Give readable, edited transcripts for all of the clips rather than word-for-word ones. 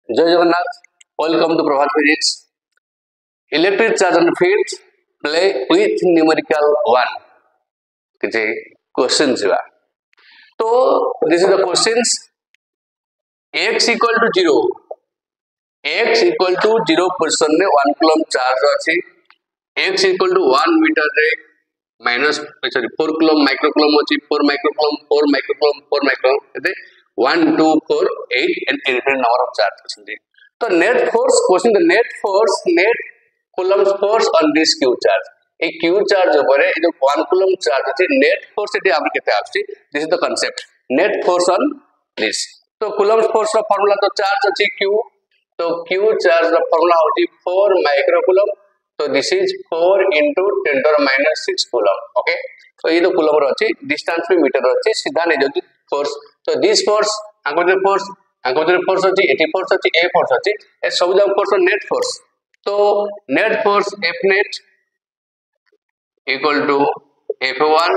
जय Jagannath, welcome to Prabhat physics. Electric charge and field play with numerical 1 किसी question छिवा। तो this is the questions. x equal to 0, x equal to 0 position में 1 coulomb charge अछि। x equal to 1 metre रे minus 4 coulomb micro coulomb अछि। 4 micro coulomb 4 micro coulomb 4 micro एते 1 2 4 8 and infinite number of charge अछि। तो net force question, the net Coulomb's force on this Q charge. A Q charge ऊपर ए जो 1 coulomb charge अछि, net force eighty आपन केते आछि। This is the concept, net force on this. तो Coulomb's force का फार्मूला तो चार्ज अछि q, तो q चार्ज का फार्मूला होती 4 माइक्रो कूलम। तो this is 4 into 10⁻⁶ coulomb. Okay, तो ये तो कूलम रो अछि, डिस्टेंस में मीटर अछि, सीधा नै जति फोर्स। तो दिस फोर्स आंको फोर्स अछि, एटी फोर्स अछि, ए फोर्स अछि, ए सब जब फोर्स नेट फोर्स। तो net force F net equal to F1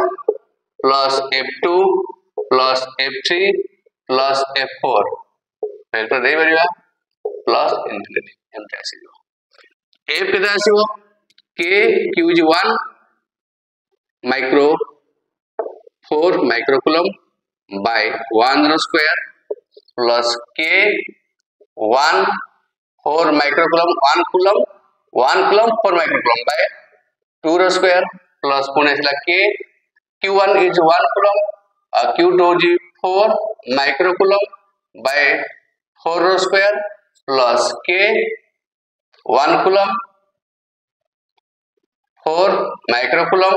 plus F2 plus F3 plus F4 तो दे परिबा प्लस इनफिनिटी एमटी आसीबो। F केते आसीबो, K Q is 1 micro 4 micro coulomb by 1 रो square plus K 1 4 micro coulomb 1 coulomb 4 micro coulomb by 2 row square plus पुणे इसला K Q1 is 1 coulomb Q2 is 4 micro coulomb by 4 रो square plus K 1 coulomb 4 micro coulomb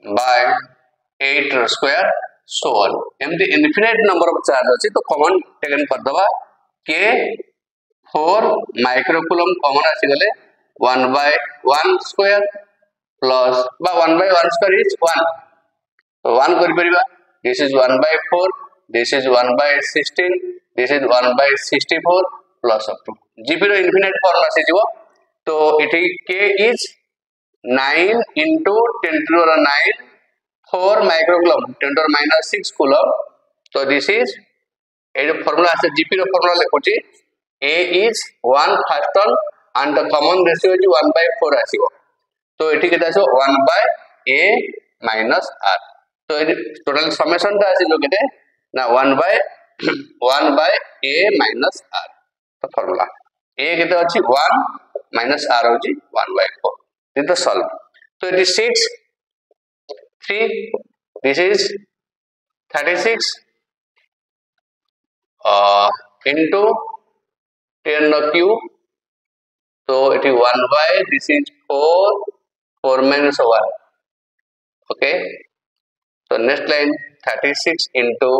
by 8 रो square so on. एमती infinite number of charge अछि, तो common taken कर दबा K 4 micro coulomb common आसी गले 1 by 1 स्क्वायर प्लस बा 1 by 1 स्क्वायर इज 1, तो 1 करि परिबा। This is 1 by 4, this is 1 by 16, this is 1 by 64 plus up to GP रो इनफिनिट फॉर्म आसी जिवो। तो इठी K is 9 into 10 to the 9 4 micro coulomb 10⁻⁶ coulomb. तो दिस इज ए जो फार्मूला आसे जीपी रो फार्मूला लेखुची A is 1 first term and the common ratio is 1 by 4 आसीबो। तो एठी केते आसो 1 by A minus R। तो ए टोटल समेशन ता आसी जो केते ना 1 by A minus R। तो फार्मूला A केते अछि 1 minus R होची 1 by 4। This the solve. तो it is 6 3, this is 36 into 10 no cube, so it is 1 by this is 4 minus 1। okay, so next line 36 into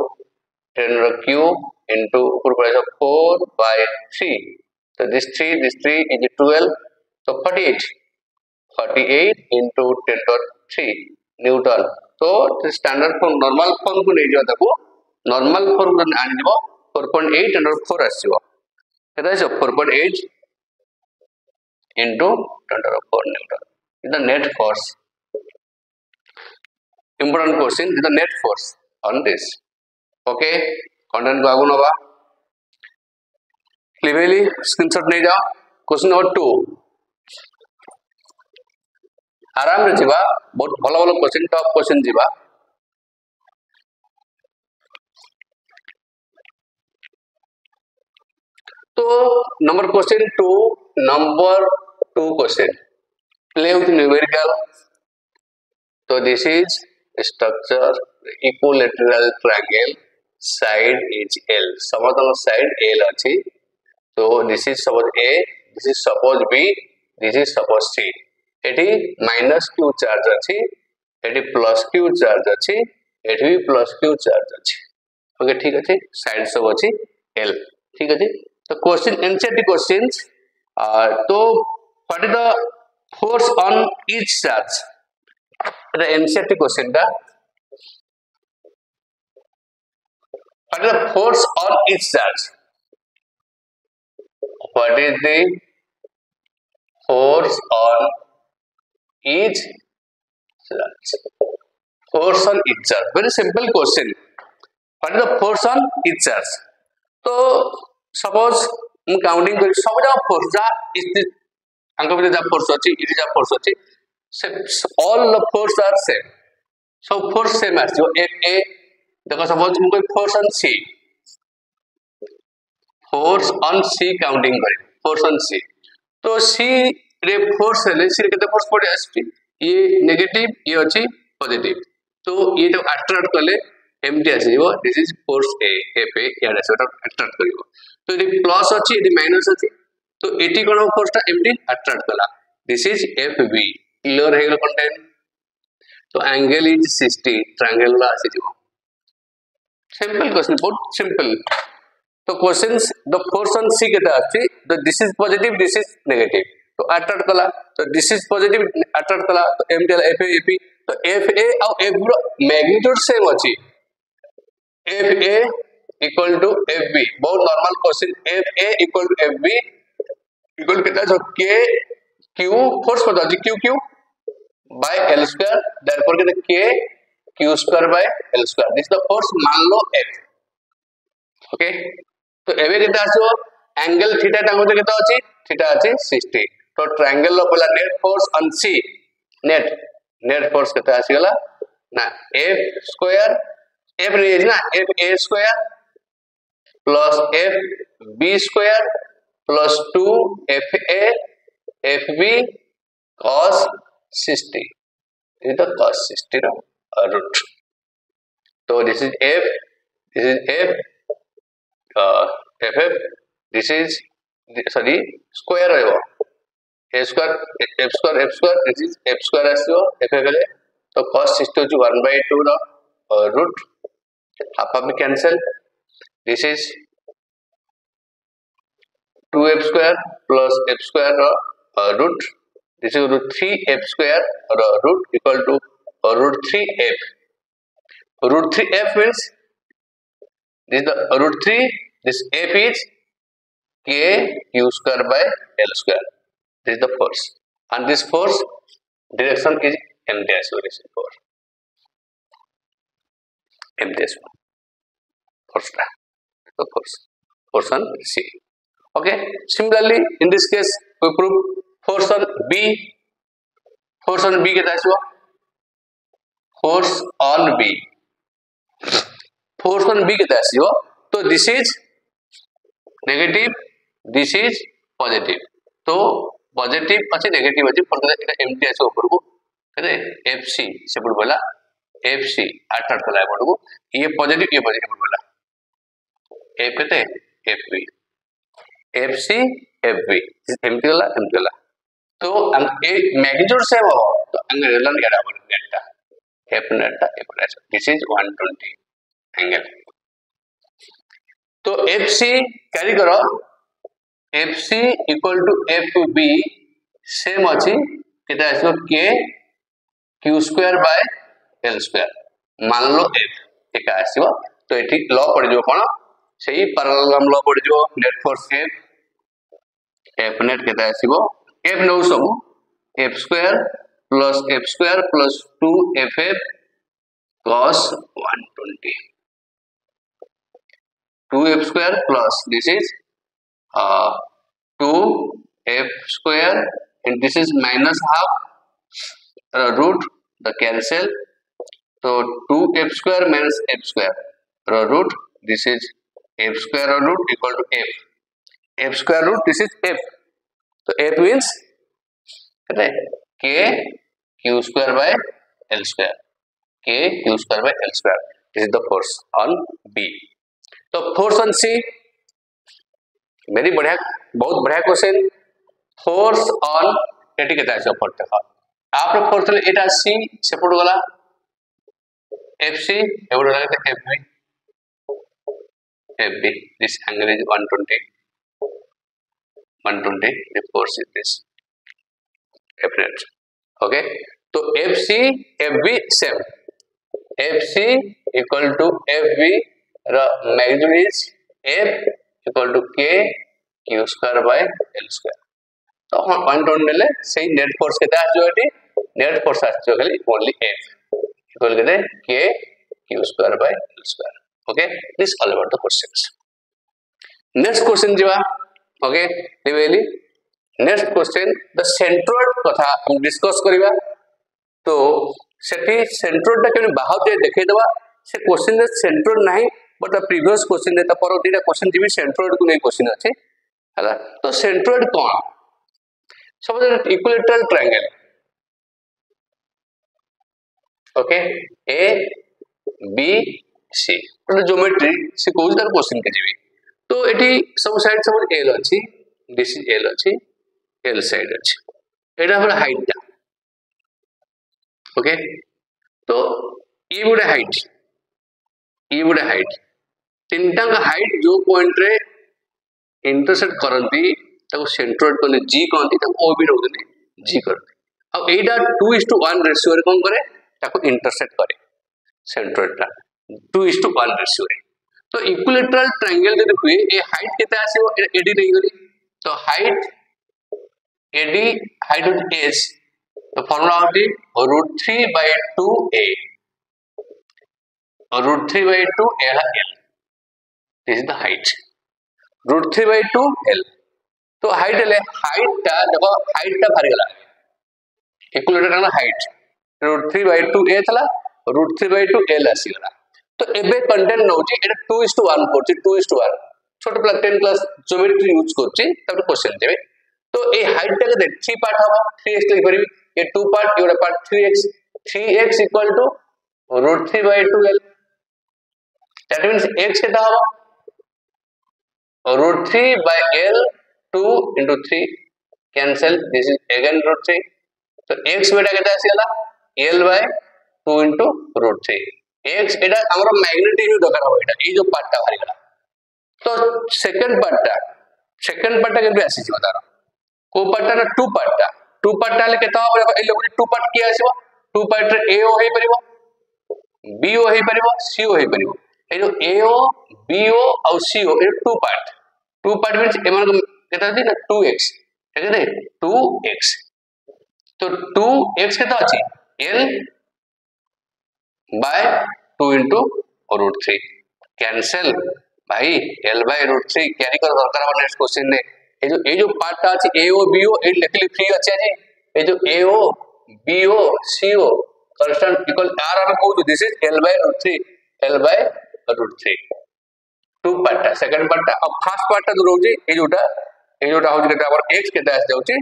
10 no cube into 4 by 3, so this 3 is 12, so 48 into 10 to 3 Newton. तो standard form normal form को नहीं जो ताको normal form को आनि दिबो 4.8 under 4 आसीबो। केता आसीबो 4.8 into 10 to the 4 Newton is the net force. Important question is the net force on this. Okay, content को आगु नबा क्लियरली स्क्रीनशॉट नहीं जाओ। क्वेश्चन नंबर 2 आराम रे जीवा, बहुत भलो भलो क्वेश्चन, टॉप क्वेश्चन जीवा। तो number question 2, number 2 question play with numerical. तो this is structure equilateral triangle, side is L, समतल साइड L अछि। तो this is suppose A, this is suppose B, this is suppose C। एठी minus Q charge अछि, एठी plus Q charge अछि, एठी भी प्लस Q चार्ज अछि। ओके ठीक अछि, साइड सब अछि L। ठीक अछि, तो क्वेश्चन एनसीईआरटी क्वेश्चंस। तो what is the force on each charge, the NCERT question का what is the force on each charge, what is the force on each charge, force on each charge, very simple question, what is the force on each charge। तो suppose मु counting कर सब जा force जा अंक भीतर जा force अछि इति जा फोर्स अछि say all the force are same सब फोर्स सेम आछो एफ ए देखो सपोज मु कोई फोर्स ऑन सी काउंटिंग करे फोर्स ऑन सी तो सी रे फोर्स हेले सी रे केते फोर्स पड़े आछि ये नेगेटिव ये अछि पॉजिटिव तो ये तो अट्रैक्ट करले एमटी आसीबो this is force a F A या रेसोट अट्रैक्ट करिवो तो ये प्लस अछि ये माइनस अछि तो एटी कोन फोर्स ता एमटी अट्रैक्ट कला this is F B clear हे गेल कंटेंट तो एंगल इज 60 ट्रायंगल ला आसीबो सिंपल क्वेश्चन बहुत सिंपल तो questions the force on C केता आछि तो this is positive this is negative तो अट्रैक्ट कला तो दिस इज पॉजिटिव अट्रैक्ट कला तो एमटी एफ ए एपी तो एफ ए और एफ रो मैग्नीट्यूड सेम अछि F A equal to F B बहुत normal question F A equal to F B equal केता जो के क्यू फोर्स पता अछि Q Q by L square therefore K K Q square by L square this the force मान लो F okay तो एबे केता आछो angle theta टांगो ते केता अछि थीटा अछि 60 तो ट्रायंगल लो पहला net force on C net force केता आसी गला ना एफ स्क्वायर एफ रे ना F A square plus F B square plus 2 F A F B cos 60 is the cos 60 root so this is f ff this is sorry square रहबो a square f square this is f square आसीबो f बेले तो cos 60 जो 1/2 रो root half of cancel this is 2f square plus f square row root this is root 3f square root equal to root 3f root 3f means this is the root 3 this f is k q square by l square this is the force and this force direction is m dash direction for m dash force the force on c okay similarly in this case we prove force on b केता आसीबो force on b केता आसीबो तो this is negative this is positive तो positive अछि negative अछि पर एटा MT आसी ऊपर को कते FC सेपट बोला एफसी 8 कला ऊपर को ये पॉजिटिव बोला ए कते एफबी एफसी एफबी एमटी वाला तो ए मैग्नीट्यूड सेम हो तो एंगल रिलेशन केटा बोल delta F net F this is 120 angle तो एफसी कैरी करो FC equal to FB same अछि केटा आसो K Q square by L square मान लो एफ एका आसीबो तो एठी लॉ पड़ जो कोन सेही पैरेललोग्राम लॉ पड़ जो नेट फोर्स एफ नेट केटा आसीबो f नो सब f square plus 2 ff cos 120 2f square plus this is 2 f square and this is minus half root the cancel so 2f square minus f square root this is f square root equal to f square root this is f तो f means k q square by l square k q square by l square this is the force on b तो force on c very बढ़िया बहुत बढ़िया question force on eighty केता है support देखा आपने force ले एटा c support वाला fc एवढ लागते fb this angle is 120 the force is this f net okay तो fc fb same fc equal to fb raw magnitude is f equal to k q square by l square तो हम 120 ले सही net force केता आजो eighty net force आजो खाली only f equal केते k q square by l square okay this all about the questions next question जीवा okay लिवेली नेक्स्ट क्वेश्चन द सेंट्रोइड कथा हम डिस्कस करिवा तो सेठी सेंट्रोइड ता केने बाहर देखै दबा से क्वेश्चन रे सेंट्रोइड नाही बट द प्रीवियस क्वेश्चन रे ता पर दिटा क्वेश्चन जीवी सेंट्रोइड को नै क्वेश्चन अछि हला तो सेंट्रोइड कोन suppose equilateral triangle okay A B C geometry से कोन तार क्वेश्चन के जीवी तो एटी सब साइड सब एल अछि दिस इज एल अछि एल साइड अछि एटा हमर हाइट ता ओके तो ये गुडे हाइट तीनटा का हाइट जो पॉइंट रे इंटरसेक्ट करंती ताको सेंट्रोइड कोने जी कहंती ताको ओ बी रहउतनी जी करती अब एटा 2:1 रेशियो रे कोन करे ताको इंटरसेक्ट करे सेंट्रोइड ता 2:1 रेशियो रे तो इक्विलेटरल ट्रायंगल जब हुए ए हाइट केते आसीबो एडी नहीं गली तो height AD height of S तो फार्मूला होती √3/2a √3/2 एला l this is the height √3/2 l तो हाइट ले हाइट ता देखो हाइट ता भारी गला इक्विलेटरल हाइट √3/2a चला √3/2 l आसी गला तो एबे कंटेंट नउची एटा 2:1 करची 2:1 छोट प्लस 10 क्लास ज्योमेट्री यूज करची तब क्वेश्चन देबे तो ए हाइट ता के 3 पार्ट हबो 3x लिख परिबी ये 2 पार्ट ये part 3x equal to √3/2l that means x केता हबो √3/l 2 into 3 cancel this is again √3 तो x बेटा केता आसीला l/2 into √3 x एटा हमरो मैग्नेटिक दरकार हो एटा ए जो पार्ट ता भारी गला तो सेकंड पार्ट ता केबे आसी बता को पार्ट ता 2 पार्ट ता ले केता हो ए लोग 2 पार्ट के आसीबो 2 पार्ट रे a o हे परिबो b o हे परिबो c o हे परिबो ए जो a o b o और c o ए 2 पार्ट मींस एमन केता दी ना 2x ठीक है 2x तो 2x केता अछि l by 2 into √3 कैंसिल भाई l/√3 कैरी कर दरकार हो नेक्स्ट क्वेश्चन ने ए जो पार्ट ता अछि AO BO ए लिखली फ्री अछि जी ए जो AO BO CO constant equal r हम कहू this is l/√3 two part ता सेकंड पार्ट ता अब फर्स्ट पार्ट ता जो रहउजी ए जोटा हो जे हमर x केता आस जाउची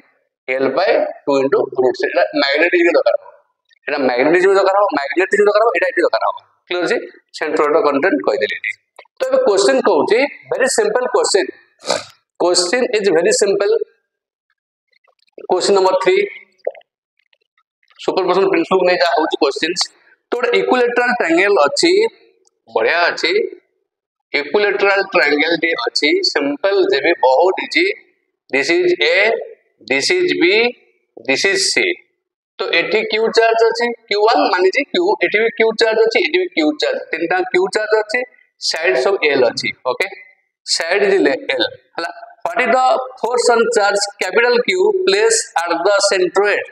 l/2 into √3 एटा मैग्नेटिक दरकार एटा मैग्नेटिक दरकार हो एटा इति दरकार हो क्लियर जी सेंट्रोइड कंटेंट कहि देली तो अब क्वेश्चन कहउची very simple question is very simple question number 3 superposition principle नै जा होची क्वेश्चंस तो इक्विलेटरल ट्रायंगल अछि बढ़िया अछि इक्विलेटरल ट्रायंगल टी अछि सिंपल जेबे बहुत easy this is a this is b this is c तो एठी q चार्ज अछि q1 माने जी q एठी भी q चार्ज अछि एठी भी q चार्ज तीनटा q चार्ज अछि साइड सब l अछि ओके साइड दिले l हला what is the force on charge capital q place at the centroid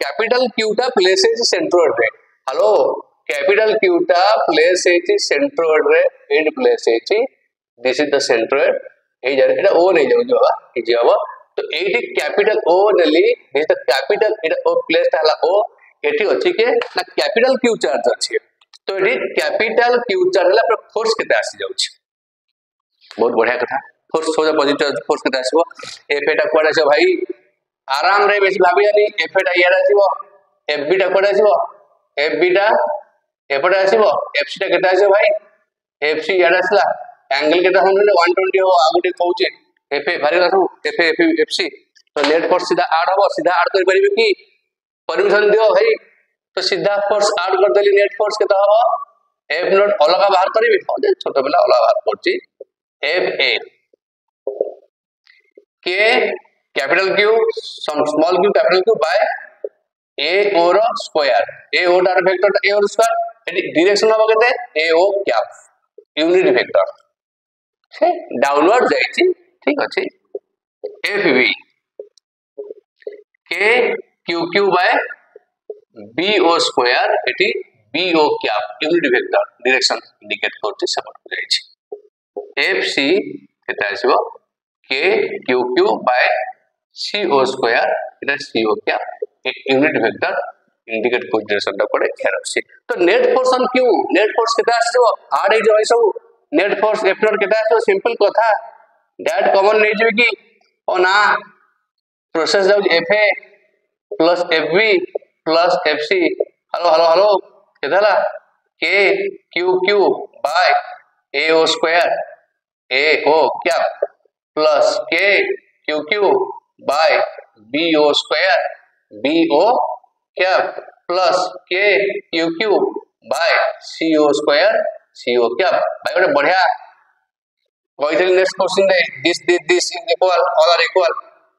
capital q टा प्लेस इज सेंट्रोइड रे हेलो कैपिटल q टा प्लेस इज सेंट्रोइड रे and place is this is the centroid ए जरे एटा o नै जाउ बाबा ए जेबा तो एटी कैपिटल O नेली this the capital Etah O place हला O एटी अछि के ना कैपिटल Q चार्ज अछि तो एटी कैपिटल Q चार्ज हला पर फोर्स केते आसी जाउछि बहुत बढ़िया कथा फोर्स सोजा पॉजिटिव फोर्स केते आसीबो F एटा कोड आछो भाई आराम रे बेसी भाबियानी F एटा यार आसीबो F B टा कोड आसीबो F B टा एपटे आसीबो F C टा केते आसीबो भाई F C यार आसला एंगल केते हम 120 हो आगुटे कहउचे F A भारी आसु F C तो नेट फोर्स सीधा ऐड हो सीधा ऐड कर परिबे की परमिशन दियो भाई तो सीधा फोर्स ऐड कर देली नेट फोर्स केते हो F नॉट अलगा बाहर करिबे हो छोट बेला अलगा बाहर करची F A K capital Q सम small q capital Q by A O रो स्क्वायर A O डार वेक्टर A O स्क्वायर एटी डायरेक्शन हो केते A O cap unit vector से डाउनवर्ड जाईची ठीक अछि F B K Q Q by B O square एटी B O cap unit vector direction indicate करछि सपोर्ट हो जाईछि एफ सी केते आसीबो K Q Q by C O square Etah C O क्या यूनिट वेक्टर इंडिकेट कोऑर्डिनेशन टा पड़े air सी। तो net force on Q net force केते आसीबो आड हे जय सब नेट फोर्स एफ नॉट केते आसीबो सिंपल कथा डायरेक्ट कॉमन नै जेबे की ओ ना प्रोसेस जाउ F A plus F B plus F C हेलो हेलो हेलो केतला K Q Q by A O square A O क्या plus K Q Q by B O square B O क्या plus K Q Q by C O square C O क्या भाई गोटे बढ़िया कही नेक्स्ट क्वेश्चन रे this is equal all are equal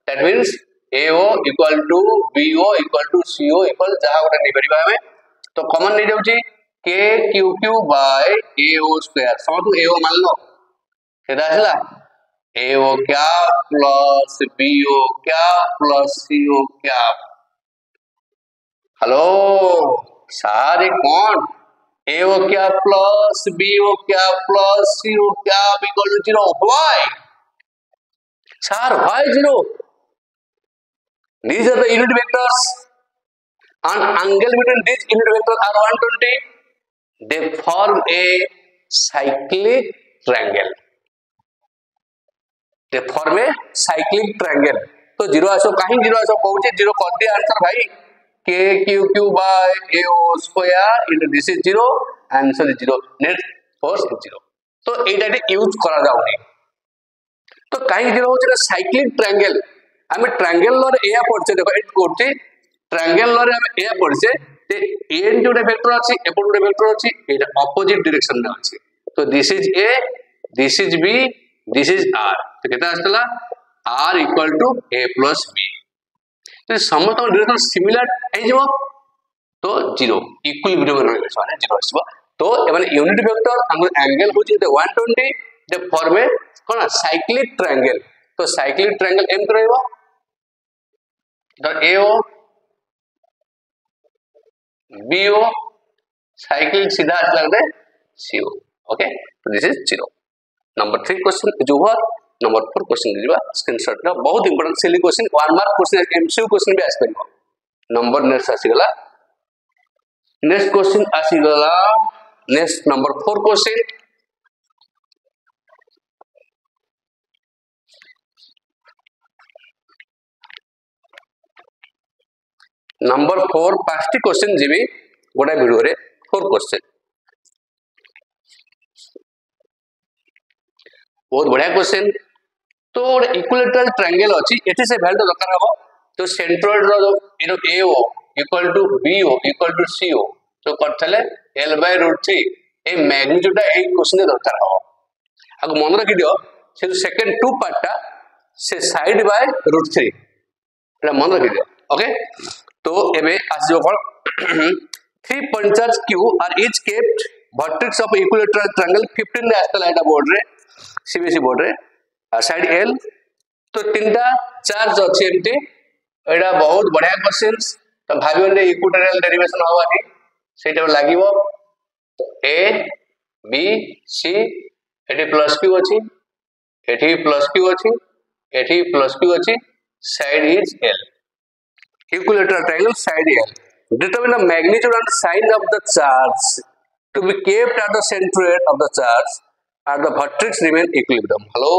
that means AO equal to BO equal to CO equal जहां गोटे नै परिबा हमें तो कॉमन नै जाउची K Q Q by AO square समझ AO मान लो केदा आसला AO क्या प्लस BO क्या प्लस CO क्या हेलो सारे कौन AO क्या प्लस BO क्या प्लस CO क्या equal to 0 why sir why 0 these are the unit vectors and angle between these unit vectors are 120 they form a cyclic triangle they form a cyclic triangle तो zero आसो कहीं zero आसो कहूचे zero कर दिया answer भाई k q q by a o square into this is 0 answer is 0 net force is 0 तो एटा use करा जाउनी तो कहीं जीरो होचे ना साइक्लिक ट्रायंगल आमे ट्रायंगल लर एया पड़छे देखो एट कोठी ट्रायंगल लर आमे एया पड़छे ते एन जोडे वेक्टर अछि एपट जोडे वेक्टर अछि एटा ऑपोजिट डायरेक्शन में अछि तो this is A this is B this is R तो केता आस्तला R equal to A plus B तो समस्त डायरेक्शन सिमिलर हे जबो तो 0 इक्विलिब्रियम रहबे माने 0 आसीबो तो एमाने यूनिट वेक्टर हम एंगल होची 120 दे फॉर्म ए कोन साइक्लिक ट्रायंगल तो साइक्लिक ट्रायंगल एम रहइबो the AO BO cycle सीधा आसला दे CO ओके तो दिस इज 0 नंबर 3 क्वेश्चन जो हुआ नंबर 4 क्वेश्चन दिबा स्क्रीनशॉट रा बहुत important silly question 1 mark question MCQ question भी आसी परबो नंबर नेक्स्ट आसी गला नेक्स्ट क्वेश्चन आसी गला नेक्स्ट नंबर 4 क्वेश्चन नंबर 4 पांचटी क्वेश्चन जीवी गोटा वीडियो रे 4 क्वेश्चन बहुत बढ़िया क्वेश्चन तो गोटे इक्विलेटरल ट्रायंगल अछि एठी से वैल्यू दरकार हबो तो सेंट्रोइड रो जो AO equal to BO equal to CO तो करथले L/√3 ए मैग्नीट्यूड ए क्वेश्चन दरकार हबो आगु मन रखि दियो से सेकंड 2 पार्ट टा से साइड बाय √3 एटा मन रखि दियो ओके तो एबे आजो कोन 3 पंचर्स Q are each kept vertex of equilateral triangle 15 रे आस्तला एटा बोर्ड रे सीबीएसई बोर्ड रे साइड L तो तीनटा चार्ज अछि एंटी एटा बहुत बढ़िया क्वेश्चंस तो भाबियोने इक्विलेटरल डेरिवेशन होवानी सेटा लागिवो A B C eighty plus Q अछि एटी प्लस Q अछि एटी प्लस Q अछि side is L equilateral triangle side L. Determine the magnitude and sign of the charge to be kept at the centroid of the charge at the vertex remain equilibrium. Hello.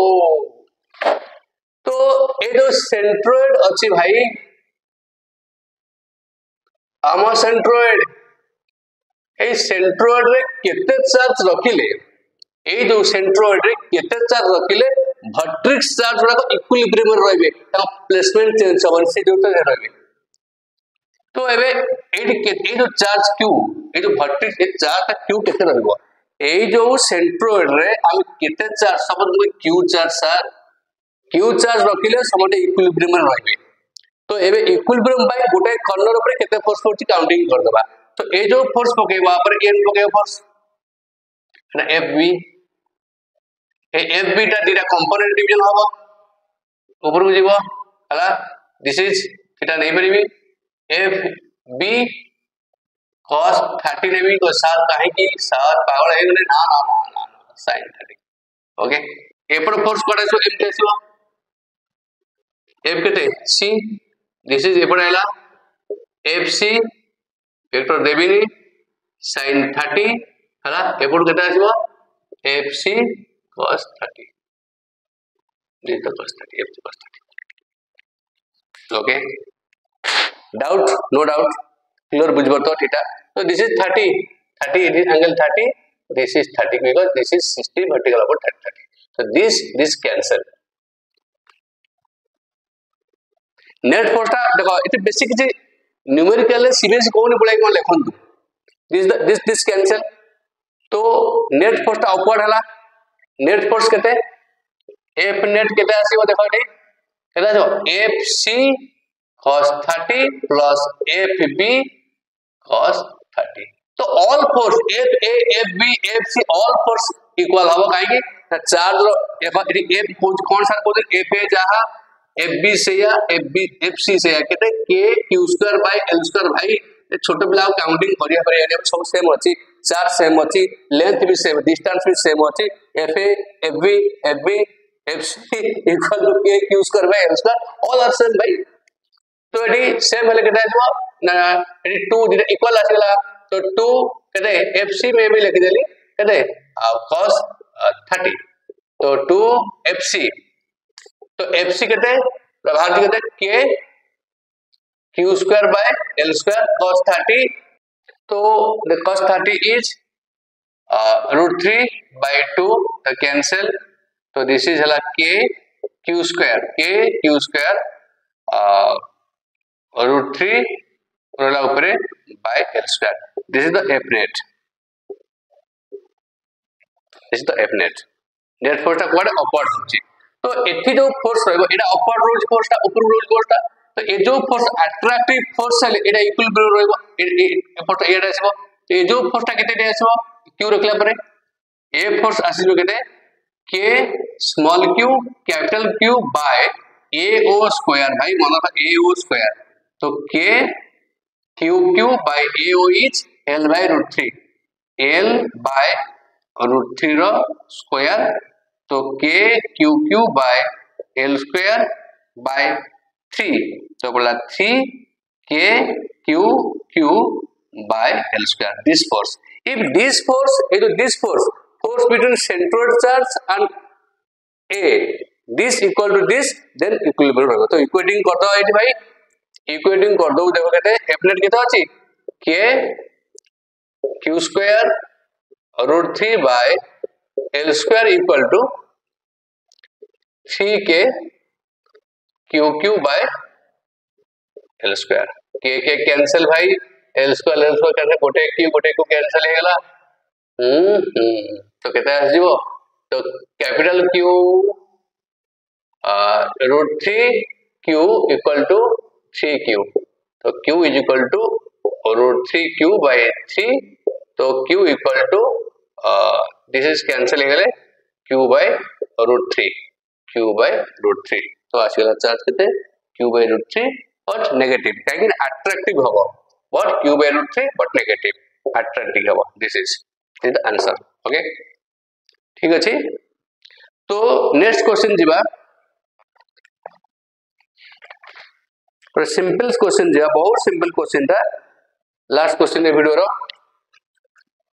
तो ये जो centroid अच्छी भाई आमा centroid ये centroid रे कितने charge रखिले ये जो centroid रे कितने charge रखिले vertex charge वाला को equilibrium में रहेंगे ता placement change होवन से जो तो रहेंगे तो एबे ए जो चार्ज Q ए जो वर्टेक्स ए चार्ज Q केते रहबो ए जो सेंट्रोइड रे हम केते चार्ज सब Q चार्ज सर Q चार्ज रखिले समते इक्विलिब्रियम में रहबे तो एबे इक्विलिब्रियम बाय गोटे कॉर्नर ऊपर केते फोर्स पड़छि काउंटिंग कर देबा तो ए जो फोर्स पकेबा पर n पकेबा फोर्स ना FB ए FB ता दिरा कंपोनेंट डिवीजन होबो ऊपर को जीवो हला दिस इज एटा नै परिबी एफ बी cos 30 नेबी को सार काहे की सार पावर है ना ना ना ना sin 30 ओके एपट फोर्स कोड आसो एमटी आसो एफ केते सी दिस इज एपट आइला एफ सी वेक्टर देबिनी sin 30 हला एपट केते आसो F C cos 30 this is cos 30 f cos 30 okay doubt no doubt clear बुझबो तो theta so this is 30 it is angle 30 this is 30 because this is 60 vertical about 30 so this cancel net force टा देखो इते basic जे numerical CBSE कोन पळे कोन लेखन दिस कैंसिल तो नेट फोर्स टा अपवर्ड हला नेट फोर्स केते एफ नेट केते आसीबो देखो एठी केते आसीबो F C cos 30 plus F B cos 30 तो all force F A F B F C all force equal हबो काहे कि चार्ज रो एफ कोन सा को एफ ए जहा एफ बी से या एफ सी से या केते के Q square by L square भाई छोटे पिला काउंटिंग करिया पर एने सब सेम अछि चार्ज सेम अछि लेंथ भी सेम डिस्टेंस भी सेम अछि F A F B F C equal to K Q square by L square all are same भाई तो एडी सेम हेले केते आजो ना एडी 2 दिटा इक्वल आसीला तो 2 केते एफ सी में भी लिख देली केते cos 30 तो 2 एफ सी तो एफ सी कहते हैं प्रभाव जी कहते हैं के Q square by L square cos 30 तो the cos 30 is √3 by 2 the cancel तो this is हला k q square √3 रोला ऊपरे by l square this is the f net net force टा कोड अपवर्ड होची तो एठी जो फोर्स रहबो एटा अपवर्ड रोज फोर्स टा ऊपर रोज फोर्स टा तो ए जो फोर्स अट्रैक्टिव फोर्स है एटा इक्विलिब्रियम रहबो एपट एटा आसीबो ए जो फोर्स टा केते आसीबो q रखला परे ए फोर्स आसीबो केते k small q capital q by a o square भाई मन था a o स्क्वायर तो k q by a o is l by √3 l by √3 रो स्क्वायर तो k q by l square by 3 तो बोला 3 k q by l square this force if this force force between centroid charge and a this equal to this then equilibrium होगा तो equating कर दो एठी भाई इक्वेटिंग कर दो देखो कहते f net केते अछि k q square √3 by l square equal to 3k q by l square k cancel भाई l square करने गोटे q कैंसिल हे गेला तो केते आस जीवो तो capital q √3 q equal to 3q तो q is equal to √3 q by 3 तो q equal to this is cancel हे गेले q by √3 q by √3 तो आसीला चार्ज केते q by √3 बट नेगेटिव काहे अट्रैक्टिव हबो what q by √3 but negative attractive हबो this is the answer okay ठीक अछि तो नेक्स्ट क्वेश्चन जिबा पर सिंपल क्वेश्चन जिबा बहुत सिंपल क्वेश्चन था लास्ट क्वेश्चन ए वीडियो रो